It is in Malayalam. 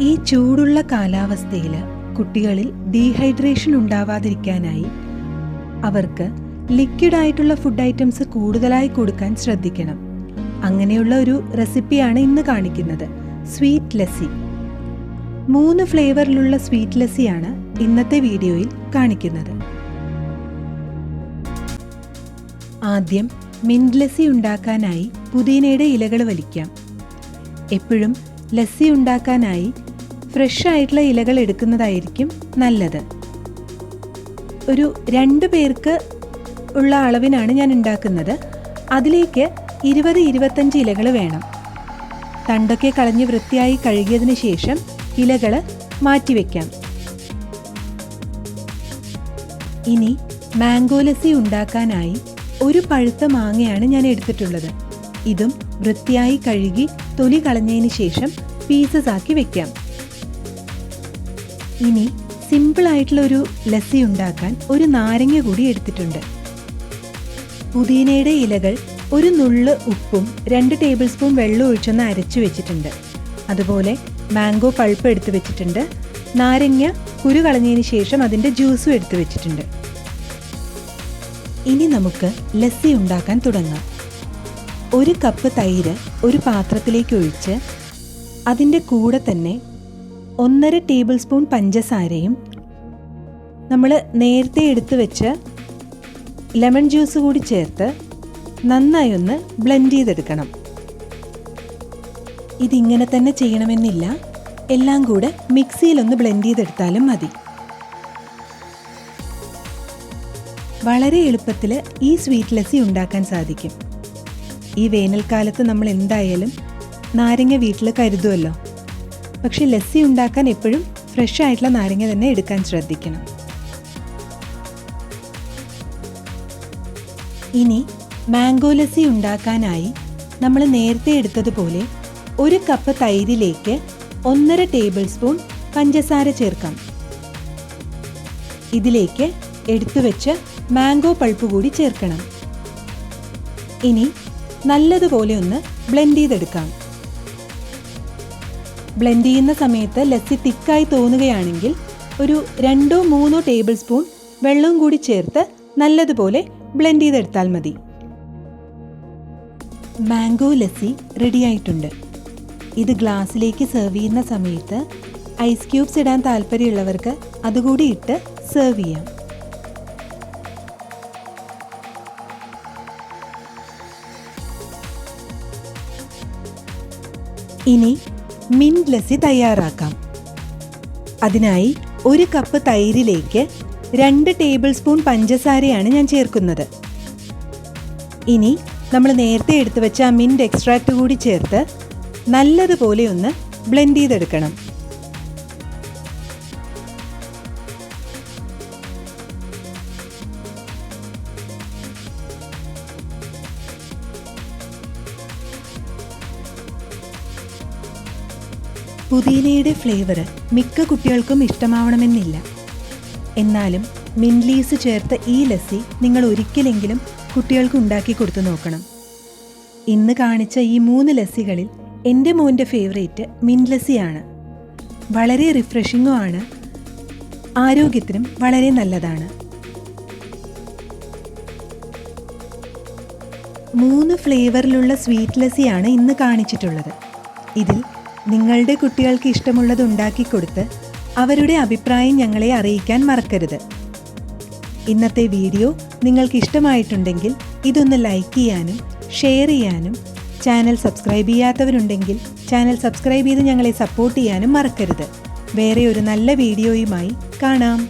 ഈ ചൂടുള്ള കാലാവസ്ഥയിൽ കുട്ടികളിൽ ഡീഹൈഡ്രേഷൻ ഉണ്ടാവാതിരിക്കാനായി അവർക്ക് ലിക്വിഡായിട്ടുള്ള ഫുഡ് ഐറ്റംസ് കൂടുതലായി കൊടുക്കാൻ ശ്രദ്ധിക്കണം. അങ്ങനെയുള്ള ഒരു റെസിപ്പിയാണ് ഇന്ന് കാണിക്കുന്നത്, സ്വീറ്റ് ലസ്സി. 3 ഫ്ലേവറിലുള്ള സ്വീറ്റ് ലസ്സിയാണ് ഇന്നത്തെ വീഡിയോയിൽ കാണിക്കുന്നത്. ആദ്യം മിൻറ്റ് ലസ്സി ഉണ്ടാക്കാനായി പുതിനയുടെ ഇലകൾ വലിക്കാം. എപ്പോഴും ലസ്സി ഉണ്ടാക്കാനായി ഫ്രഷ് ആയിട്ടുള്ള ഇലകൾ എടുക്കുന്നതായിരിക്കും നല്ലത്. ഒരു 2 പേർക്ക് ഉള്ള അളവിനാണ് ഞാൻ ഉണ്ടാക്കുന്നത്. അതിലേക്ക് 20-25 ഇലകൾ വേണം. തണ്ടൊക്കെ കളഞ്ഞ് വൃത്തിയായി കഴുകിയതിന് ശേഷം ഇലകൾ മാറ്റിവെക്കാം. ഇനി മാംഗോ ലസ്സി ഉണ്ടാക്കാനായി ഒരു പഴുത്ത മാങ്ങയാണ് ഞാൻ എടുത്തിട്ടുള്ളത്. ഇതും വൃത്തിയായി കഴുകി തൊലി കളഞ്ഞതിന് ശേഷം പീസസ് ആക്കി വെക്കാം. ഇനി സിമ്പിളായിട്ടുള്ള ഒരു ലസ്സി ഉണ്ടാക്കാൻ ഒരു നാരങ്ങ കൂടി എടുത്തിട്ടുണ്ട്. പുതിനയുടെ ഇലകൾ ഒരു നുള്ള് ഉപ്പും 2 ടേബിൾ സ്പൂൺ വെള്ളം ഒഴിച്ചൊന്ന് അരച്ചു വെച്ചിട്ടുണ്ട്. അതുപോലെ മാംഗോ പൾപ്പ് എടുത്ത് വെച്ചിട്ടുണ്ട്. നാരങ്ങ കുരു കളഞ്ഞതിന് ശേഷം അതിൻ്റെ ജ്യൂസും എടുത്ത് വെച്ചിട്ടുണ്ട്. ഇനി നമുക്ക് ലസ്സി ഉണ്ടാക്കാൻ തുടങ്ങാം. 1 കപ്പ് തൈര് ഒരു പാത്രത്തിലേക്ക് ഒഴിച്ച് അതിൻ്റെ കൂടെ തന്നെ 1.5 ടേബിൾ സ്പൂൺ പഞ്ചസാരയും നമ്മൾ നേരത്തെ എടുത്ത് വെച്ച് ലെമൺ ജ്യൂസ് കൂടി ചേർത്ത് നന്നായി ഒന്ന് ബ്ലെൻഡ് ചെയ്തെടുക്കണം. ഇതിങ്ങനെ തന്നെ ചെയ്യണമെന്നില്ല, എല്ലാം കൂടെ മിക്സിയിലൊന്ന് ബ്ലെൻഡ് ചെയ്തെടുത്താലും മതി. വളരെ എളുപ്പത്തിൽ ഈ സ്വീറ്റ് ലസ്സി ഉണ്ടാക്കാൻ സാധിക്കും. ഈ വേനൽക്കാലത്ത് നമ്മൾ എന്തായാലും നാരങ്ങ വീട്ടിൽ കരുതുമല്ലോ. പക്ഷെ ലസ്സി ഉണ്ടാക്കാൻ എപ്പോഴും ഫ്രഷ് ആയിട്ടുള്ള നാരങ്ങ തന്നെ എടുക്കാൻ ശ്രദ്ധിക്കണം. ഇനി മാംഗോ ലസ്സി ഉണ്ടാക്കാനായി നമ്മൾ നേരത്തെ എടുത്തതുപോലെ 1 കപ്പ് തൈരിലേക്ക് 1.5 ടേബിൾ സ്പൂൺ പഞ്ചസാര ചേർക്കാം. ഇതിലേക്ക് എടുത്തു വെച്ച് മാംഗോ പൾപ്പ് കൂടി ചേർക്കണം. ഇനി നല്ലതുപോലെ ഒന്ന് ബ്ലെൻഡ് ചെയ്തെടുക്കാം. ബ്ലെൻഡ് ചെയ്യുന്ന സമയത്ത് ലസ്സി തിക്കായി തോന്നുകയാണെങ്കിൽ ഒരു 2-3 ടേബിൾ സ്പൂൺ വെള്ളവും കൂടി ചേർത്ത് നല്ലതുപോലെ ബ്ലെൻഡ് ചെയ്തെടുത്താൽ മതി. മാംഗോ ലസ്സി റെഡി ആയിട്ടുണ്ട്. ഇത് ഗ്ലാസ്സിലേക്ക് സെർവ് ചെയ്യുന്ന സമയത്ത് ഐസ് ക്യൂബ്സ് ഇടാൻ താല്പര്യമുള്ളവർക്ക് അതുകൂടി ഇട്ട് സെർവ് ചെയ്യാം. ഇനി മിൻറ്റ് ലസ്സി തയ്യാറാക്കാം. അതിനായി 1 കപ്പ് തൈരിലേക്ക് 2 ടേബിൾ സ്പൂൺ പഞ്ചസാരയാണ് ഞാൻ ചേർക്കുന്നത്. ഇനി നമ്മൾ നേരത്തെ എടുത്തു വെച്ച ആ മിൻറ്റ് എക്സ്ട്രാക്റ്റ് കൂടി ചേർത്ത് നല്ലതുപോലെ ഒന്ന് ബ്ലെൻഡ് ചെയ്തെടുക്കണം. പുതിനയുടെ ഫ്ലേവർ മിക്ക കുട്ടികൾക്കും ഇഷ്ടമാവണമെന്നില്ല. എന്നാലും മിൻറ്റ് ലീവ്സ് ചേർത്ത ഈ ലസ്സി നിങ്ങൾ ഒരിക്കലെങ്കിലും കുട്ടികൾക്ക് ഉണ്ടാക്കി കൊടുത്തു നോക്കണം. ഇന്ന് കാണിച്ച ഈ 3 ലസ്സികളിൽ എൻ്റെ മോൻ്റെ ഫേവറേറ്റ് മിൻറ്റ് ലസ്സിയാണ്. വളരെ റിഫ്രഷിങ്ങും ആണ്, ആരോഗ്യത്തിനും വളരെ നല്ലതാണ്. 3 ഫ്ലേവറിലുള്ള സ്വീറ്റ് ലസ്സിയാണ് ഇന്ന് കാണിച്ചിട്ടുള്ളത്. ഇതിൽ നിങ്ങളുടെ കുട്ടികൾക്ക് ഇഷ്ടമുള്ളത് ഉണ്ടാക്കിക്കൊടുത്ത് അവരുടെ അഭിപ്രായം ഞങ്ങളെ അറിയിക്കാൻ മറക്കരുത്. ഇന്നത്തെ വീഡിയോ നിങ്ങൾക്ക് ഇഷ്ടമായിട്ടുണ്ടെങ്കിൽ ഇതൊന്ന് ലൈക്ക് ചെയ്യാനും ഷെയർ ചെയ്യാനും ചാനൽ സബ്സ്ക്രൈബ് ചെയ്യാത്തവരുണ്ടെങ്കിൽ ചാനൽ സബ്സ്ക്രൈബ് ചെയ്ത് ഞങ്ങളെ സപ്പോർട്ട് ചെയ്യാനും മറക്കരുത്. വേറെ ഒരു നല്ല വീഡിയോയുമായി കാണാം.